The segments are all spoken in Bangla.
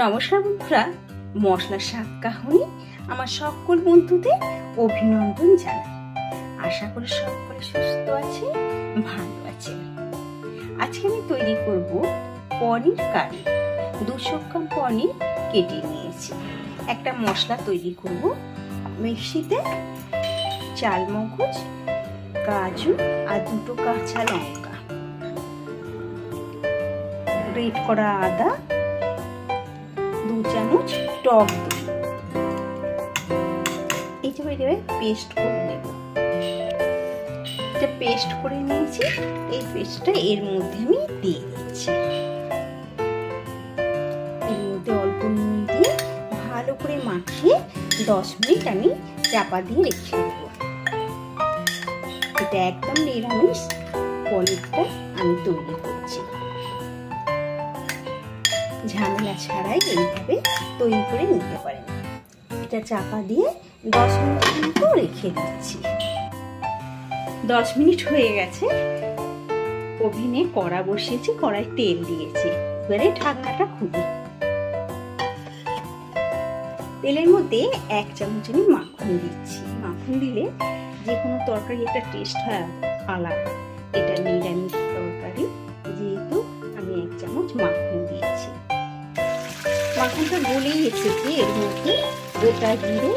নমস্কার বন্ধুরা, মশলা শাক কাহনি আমার সকল বন্ধুদের অভিনন্দন জানাই। আশা করি সকলে সুস্থ আছে, ভালো আছে। আজকে আমি তৈরি করব পনির কারি। 200 গ্রাম পনির কেটে নিয়েছি। একটা মশলা তৈরি করব। মিক্সিতে চালমগজ, কাজু আর 2টো কাঁচা লঙ্কা, গ্রেট করা আদা, 2 চামচ টক দই, এইভাবে পেস্ট করে নেব। এটা পেস্ট করে নিয়েছি। এই পেস্টটা এর মধ্যে আমি দিয়ে দিচ্ছি। এর মধ্যে অল্প নুন দিয়ে ভালো করে মাখিয়ে 10 মিনিট আমি চাপা দিয়ে রেখে দেব। এটা একদম নিরামিষ পনিরটা আমি তৈরি করছি। ঝামেলা ছাড়াই এইভাবে তৈরি করে নিতে পারেন। এটা চাপা দিয়ে 10 মিনিট মতো রেখে দিচ্ছি। 10 মিনিট হয়ে গেছে। ওভেনে কড়া বসিয়েছি, কড়াই তেল দিয়েছি। এবারে ঢাকনাটা খুলি। তেলের মধ্যে 1 চামচ আমি মাখন দিচ্ছি। মাখন দিলে যে কোনো তরকারি একটা টেস্ট হয় আলাদা। এটা নিরামিষ তরকারি, যেহেতু আমি 1 চামচ মাখন দিয়েছি। মাখনটা গলেই এসেছে। এর মধ্যে গোটা জিরে,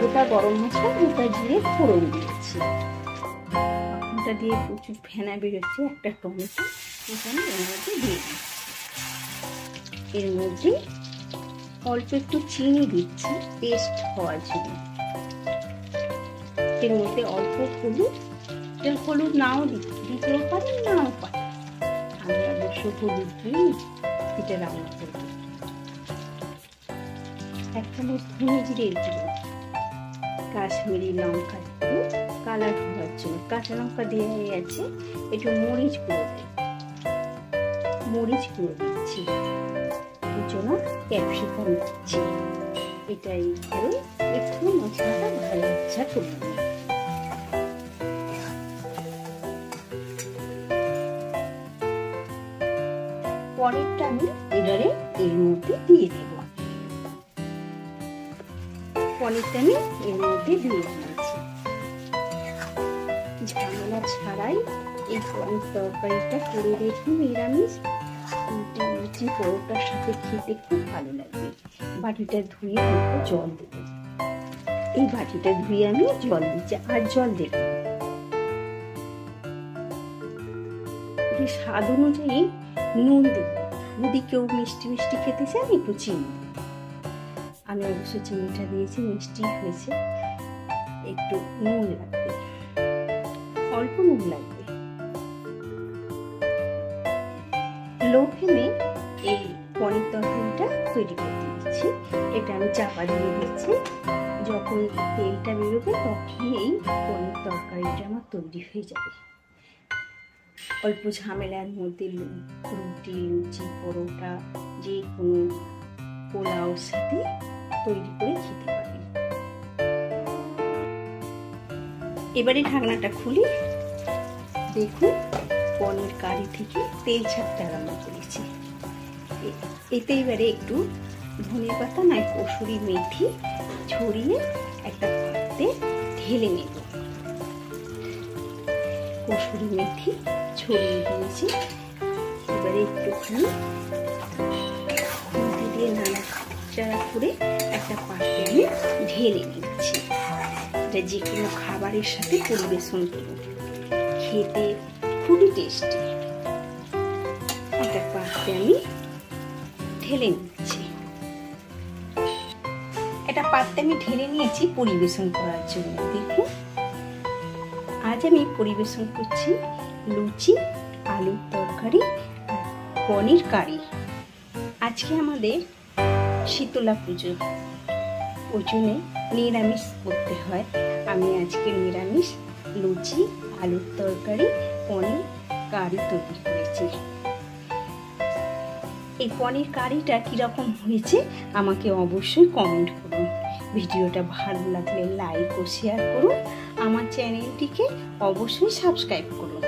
গোটা গরম মশলা, গোটা জিরে ফোড়ন দিয়েছি। মাখনটা দিয়ে প্রচুর ফেনা বেরোচ্ছে। একটা টমেটো এখানে এর মধ্যে দিয়ে দিচ্ছি। এর মধ্যে অল্প একটু চিনি দিচ্ছি পেস্ট হওয়ার জন্য। এর মধ্যে অল্প হলুদ, হলুদ নাও দিতেও পারেন, নাও পারেন। আমি অবশ্য হলুদ দিয়ে এটা রান্না করব। 1 চামচ ধনে জিরের গুঁড়ো, কাশ্মীরি লঙ্কা গুঁড়ো কালার হওয়ার জন্য, কাঁচা লঙ্কা দেওয়া আছে। একটু মরিচ গুঁড়ো দেয়, মরিচ গুঁড়ো দিচ্ছি। এর জন্য ক্যাপসিকাম দিচ্ছি। এটাই করে একটু মশলাটা ভালো ইচ্ছা করে নেব। পনিরটা আমি এবারে এর মধ্যে দিয়ে দেব। পনিরটা আমি এর মধ্যে দিয়ে দিয়েছি। ঝামেলা ছাড়াই এই পনির তরকারিটা করে রেখে নিরামিষ লুচি পরোটার সাথে খেতে খুব ভালো লাগবে। বাটিটা ধুয়ে অল্প জল দেব। এই বাটিটা ধুয়ে আমি জল দিচ্ছি, আর জল দেব। স্বাদ অনুযায়ী নুন দেব। যদি কেউ মিষ্টি মিষ্টি খেতে চান একটু চিনি। আমি অবশ্য চিনিটা দিয়েছি, মিষ্টি হয়েছে। একটু নুন লাগবে, অল্প নুন লাগবে। লো ফ্লেমে এই পনির তরকারিটা তৈরি করতে দিচ্ছি। এটা আমি চাপা দিয়ে দিচ্ছি। যখন তেলটা বেরোবে তখনই এই পনির তরকারিটা আমার তৈরি হয়ে যাবে। অল্প ঝামেলার মধ্যে রুটি, লুচি, পরোটা, যে কোনো পোলাওর সাথে তৈরি করে খেতে পারেন। এবারে ঢাকনাটা খুলি। দেখুন, পনির কারি থেকে তেল ছাড়তে আরম্ভ করেছি। এতে এবারে একটু ধনে পাতা নয় কসুরি মেথি ছড়িয়ে একটা পাত্রে ঢেলে নেব। কসুরি মেথি ছড়িয়ে দিয়েছি। এবারে একটুখানি খুন্তি দিয়ে নাড়াচাড়া করে একটা পাত্রে আমি ঢেলে নিচ্ছি। এটা যে কোনো খাবারের সাথে পরিবেশন করুন, খেতে খুবই টেস্টি। একটা পাত্রে আমি ঢেলে নিচ্ছি। এটা পাত্রে আমি ঢেলে নিয়েছি পরিবেশন করার জন্য। দেখুন, আজ আমি পরিবেশন করছি লুচি, আলুর তরকারি আর পনির কারি। আজকে আমাদের শীতলা পুজো, ওই জন্যে নিরামিষ করতে হয়। আমি আজকে নিরামিষ লুচি, আলুর তরকারি, পনির কারি তৈরি করেছি। এই পনির কারিটা কীরকম হয়েছে আমাকে অবশ্যই কমেন্ট করুন। ভিডিওটা ভালো লাগলে লাইক ও শেয়ার করুন। আমার চ্যানেলটিকে অবশ্যই সাবস্ক্রাইব করুন।